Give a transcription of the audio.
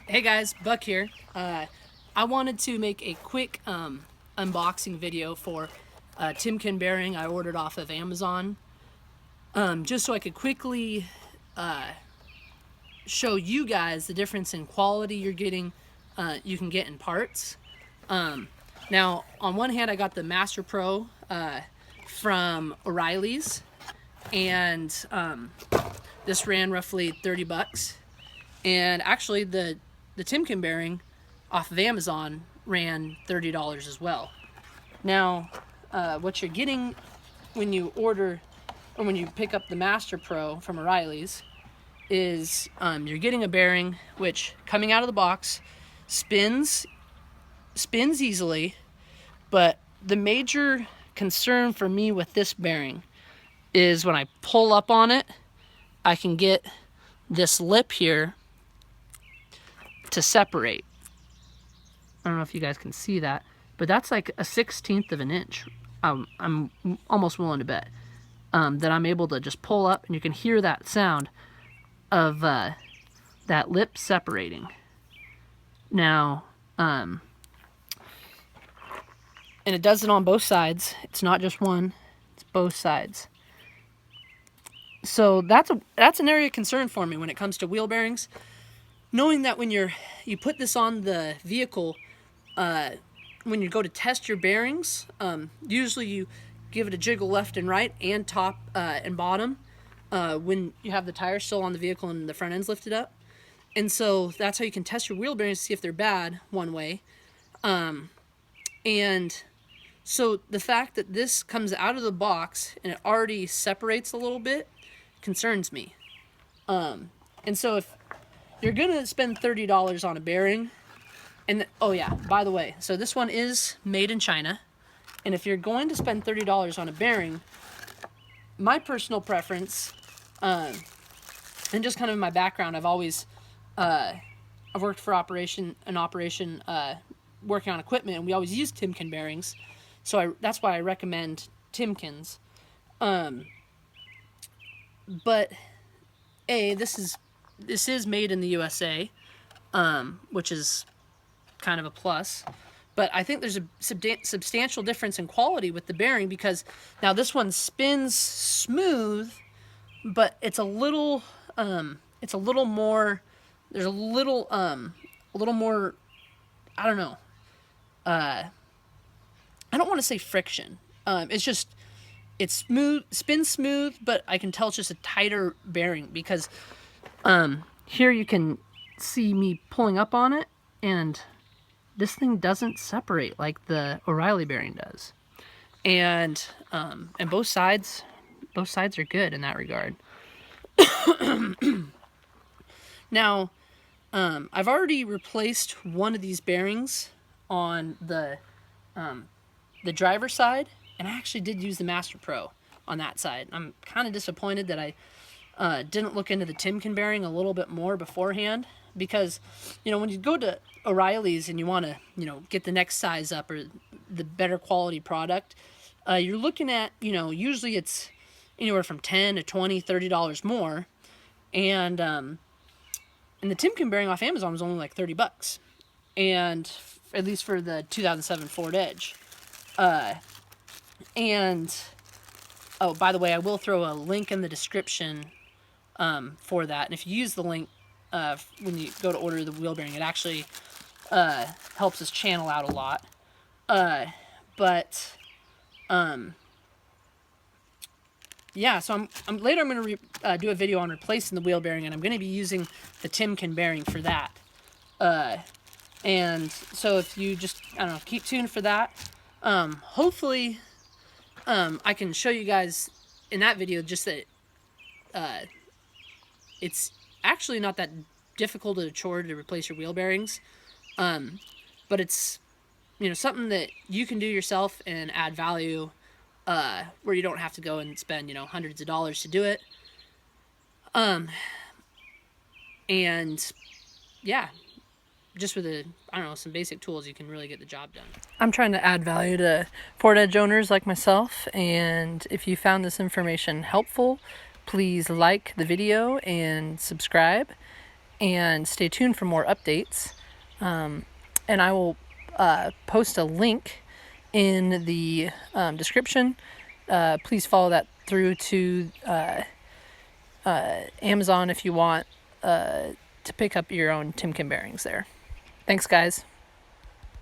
Hey guys, Buck here. I wanted to make a quick unboxing video for a Timkin bearing I ordered off of Amazon, just so I could quickly show you guys the difference in quality you can get in parts. Now, on one hand, I got the Master Pro from O'Reilly's, and this ran roughly 30 bucks. And actually, the Timkin bearing off of Amazon ran $30 as well. Now, what you're getting when you order or when you pick up the Master Pro from O'Reilly's is you're getting a bearing which, coming out of the box, spins easily, but the major concern for me with this bearing is when I pull up on it, I can get this lip here to separate. I don't know if you guys can see that, but that's like a 1/16 of an inch. I'm almost willing to bet that I'm able to just pull up, and you can hear that sound of that lip separating. Now, and it does it on both sides. It's not just one; it's both sides. So that's an area of concern for me when it comes to wheel bearings. Knowing that when you put this on the vehicle, when you go to test your bearings, usually you give it a jiggle left and right and top and bottom when you have the tires still on the vehicle and the front end's lifted up. And so that's how you can test your wheel bearings to see if they're bad one way. And so the fact that this comes out of the box and it already separates a little bit concerns me. And so if you're gonna spend $30 on a bearing, and oh yeah, by the way, so this one is made in China, and if you're going to spend $30 on a bearing, my personal preference, and just kind of my background, I've always I've worked for operation working on equipment, and we always use Timkin bearings, so that's why I recommend Timkins. But this is made in the USA, which is kind of a plus. But I think there's a substantial difference in quality with the bearing, because now this one spins smooth, but it's a little more. There's a little more. I don't know. I don't want to say friction. It's smooth, spins smooth, but I can tell it's just a tighter bearing, because here you can see me pulling up on it, and this thing doesn't separate like the O'Reilly bearing does. And both sides are good in that regard. Now, I've already replaced one of these bearings on the driver's side, and I actually did use the Master Pro on that side. I'm kind of disappointed that I didn't look into the Timkin bearing a little bit more beforehand, because when you go to O'Reilly's and you want to get the next size up or the better quality product, you're looking at usually it's anywhere from $10 to $20, $30 more, and the Timkin bearing off Amazon was only like 30 bucks, and at least for the 2007 Ford Edge. And oh, by the way, I will throw a link in the description for that. And if you use the link when you go to order the wheel bearing, it actually helps us channel out a lot. Yeah, so later I'm going to do a video on replacing the wheel bearing, and I'm going to be using the Timkin bearing for that. And so if you just, keep tuned for that. Hopefully I can show you guys in that video just that it's actually not that difficult a chore to replace your wheel bearings, but it's something that you can do yourself and add value, where you don't have to go and spend hundreds of dollars to do it. And yeah, just with some basic tools, you can really get the job done. I'm trying to add value to Ford Edge owners like myself, and if you found this information helpful, please like the video and subscribe. and stay tuned for more updates. And I will post a link in the description. Please follow that through to Amazon if you want to pick up your own Timkin bearings there. Thanks, guys.